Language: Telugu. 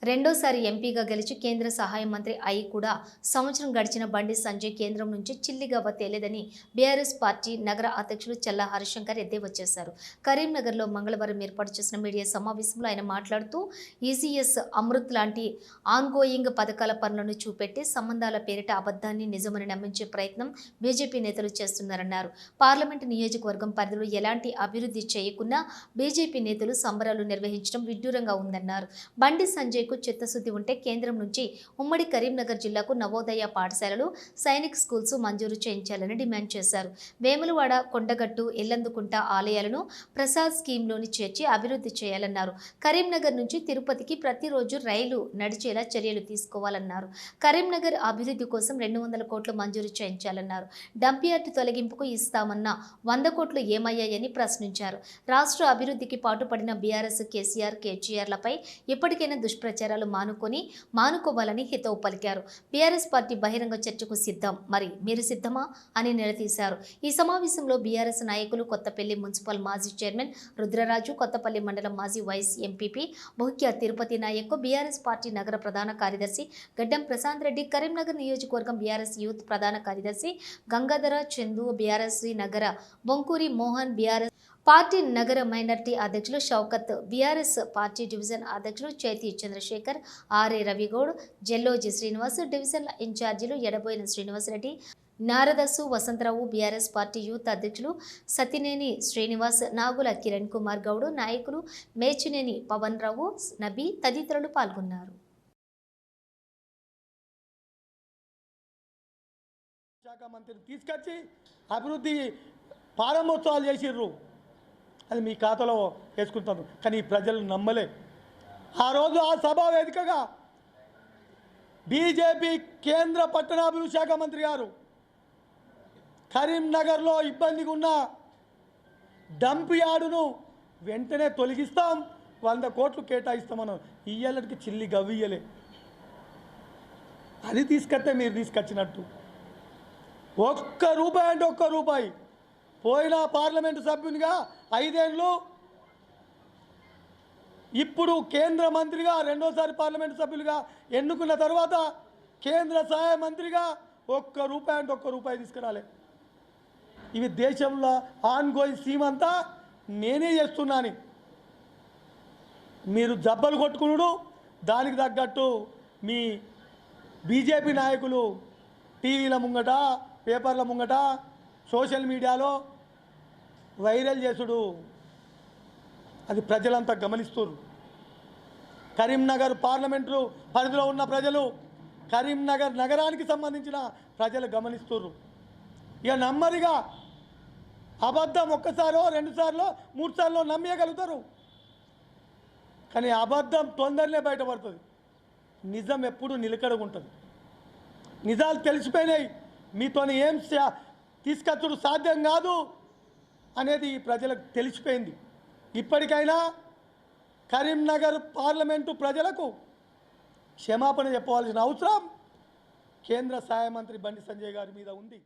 రెండోసారి ఎంపీగా గెలిచి కేంద్ర సహాయ మంత్రి అయి కూడా సంవత్సరం గడిచిన బండి సంజయ్ కేంద్రం నుంచి చిల్లిగవ్వ తేలేదని బీఆర్ఎస్ పార్టీ నగర అధ్యక్షులు చల్లా హరిశంకర్ ఎద్దేవా చేశారు. కరీంనగర్లో మంగళవారం ఏర్పాటు చేసిన మీడియా సమావేశంలో ఆయన మాట్లాడుతూ ఈజీఎస్ అమృత్ లాంటి ఆన్గోయింగ్ పథకాల పనులను చూపెట్టి సంబంధాల పేరిట అబద్ధాన్ని నిజమని నమ్మించే ప్రయత్నం బీజేపీ నేతలు చేస్తున్నారన్నారు. పార్లమెంటు నియోజకవర్గం పరిధిలో ఎలాంటి అభివృద్ధి చేయకున్నా బీజేపీ నేతలు సంబరాలు నిర్వహించడం విడ్డూరంగా ఉందన్నారు. బండి సంజయ్ చిత్తశుద్ధి ఉంటే కేంద్రం నుంచి ఉమ్మడి కరీంనగర్ జిల్లాకు నవోదయ పాఠశాలలు, సైనిక్ స్కూల్స్ మంజూరు చేయించాలని డిమాండ్ చేశారు. వేములవాడ, కొండగట్టు, ఎల్లందుకుంట ఆలయాలను ప్రసాద్ స్కీమ్లోని చేర్చి అభివృద్ధి చేయాలన్నారు. కరీంనగర్ నుంచి తిరుపతికి ప్రతిరోజు రైలు నడిచేలా చర్యలు తీసుకోవాలన్నారు. కరీంనగర్ అభివృద్ధి కోసం 200 కోట్లు మంజూరు చేయించాలన్నారు. డంపియార్డ్ తొలగింపుకు ఇస్తామన్న 100 కోట్లు ఏమయ్యాయని ప్రశ్నించారు. రాష్ట్ర అభివృద్ధికి పాటుపడిన బీఆర్ఎస్, కేసీఆర్, కేటీఆర్లపై ఇప్పటికైనా దుష్ప్రచారాలు మానుకోవాలని హితవు పలికారు. బీఆర్ఎస్ పార్టీ బహిరంగ చర్చకు సిద్ధం, మరి మీరు సిద్ధమా అని నిలదీశారు. ఈ సమావేశంలో బీఆర్ఎస్ నాయకులు కొత్తపల్లి మున్సిపల్ మాజీ చైర్మన్ రుద్రరాజు, కొత్తపల్లి మండలం మాజీ వైస్ ఎంపీపీ ముఖ్య తిరుపతి నాయక్, బీఆర్ఎస్ పార్టీ నగర ప్రధాన కార్యదర్శి గడ్డం ప్రశాంత్ రెడ్డి, కరీంనగర్ నియోజకవర్గం బీఆర్ఎస్ యూత్ ప్రధాన కార్యదర్శి గంగాధర చందు, బీఆర్ఎస్ నగర బొంకూరి మోహన్, బీఆర్ఎస్ పార్టీ నగర మైనార్టీ అధ్యక్షులు షౌకత్, బీఆర్ఎస్ పార్టీ డివిజన్ అధ్యక్షులు చేతి చంద్రశేఖర్, ఆర్ఏ రవిగౌడ్, జెల్లోజి శ్రీనివాస్, డివిజన్ల ఇన్ఛార్జీలు ఎడబోయిన శ్రీనివాసరెడ్డి, నారదసు వసంతరావు, బీఆర్ఎస్ పార్టీ యూత్ అధ్యక్షులు సతినేని శ్రీనివాస్, నాగుల కిరణ్ కుమార్ గౌడ్, నాయకులు మేచినేని పవన్ రావు, నబీ తదితరులు పాల్గొన్నారు. శాఖ మంత్రిని తీసుకొచ్చి అభివృద్ధి ప్రారంభోత్సవాలు చేసిర్రు, అది మీ ఖాతాలో వేసుకుంటాను. కానీ ప్రజలు నమ్మలే. ఆ రోజు ఆ సభా వేదికగా బీజేపీ కేంద్ర పట్టణాభివృద్ధి శాఖ మంత్రి గారు కరీంనగర్లో ఇబ్బందిగా ఉన్న డంప్ యార్డును వెంటనే తొలగిస్తాం, 100 కోట్లు కేటాయిస్తామన్నారు. ఇయ్యాలకి చిల్లి గవ్వియ్యలే. అది తీసుకొస్తే మీరు తీసుకొచ్చినట్టు ఒక్క రూపాయి అంటే ఒక్క రూపాయి. పోయిన పార్లమెంటు సభ్యునిగా 5 ఏళ్ళు, ఇప్పుడు కేంద్ర మంత్రిగా రెండోసారి పార్లమెంటు సభ్యులుగా ఎన్నుకున్న తర్వాత కేంద్ర సహాయ మంత్రిగా ఒక్క రూపాయి అంటే ఒక్క రూపాయి తీసుకురాలే. ఇవి దేశంలో ఆన్గోయింగ్ స్కీమ్ అంతా నేనే చేస్తున్నాను. మీరు జబ్బలు కొట్టుకున్నాడు, దానికి తగ్గట్టు మీ బీజేపీ నాయకులు టీవీల ముంగట, పేపర్ల ముంగట, సోషల్ మీడియాలో వైరల్ చేసుడు, అది ప్రజలంతా గమనిస్తున్నారు. కరీంనగర్ పార్లమెంటు పరిధిలో ఉన్న ప్రజలు, కరీంనగర్ నగరానికి సంబంధించిన ప్రజలు గమనిస్తున్నారు. ఇక నమ్మరిగా అబద్ధం ఒక్కసారో 2 సార్లో 3 సార్లు నమ్మేయగలుగుతారు, కానీ అబద్ధం తొందరనే బయటపడుతుంది. నిజం ఎప్పుడు నిలకడగుంటుంది. నిజాలు తెలిసిపోయినాయి, మీతో ఏం తీసుకొచ్చుడు సాధ్యం కాదు అనేది ప్రజలకు తెలిసిపోయింది. ఇప్పటికైనా కరీంనగర్ పార్లమెంటు ప్రజలకు క్షమాపణ చెప్పవలసిన అవసరం కేంద్ర సహాయ మంత్రి బండి సంజయ్ గారి మీద ఉంది.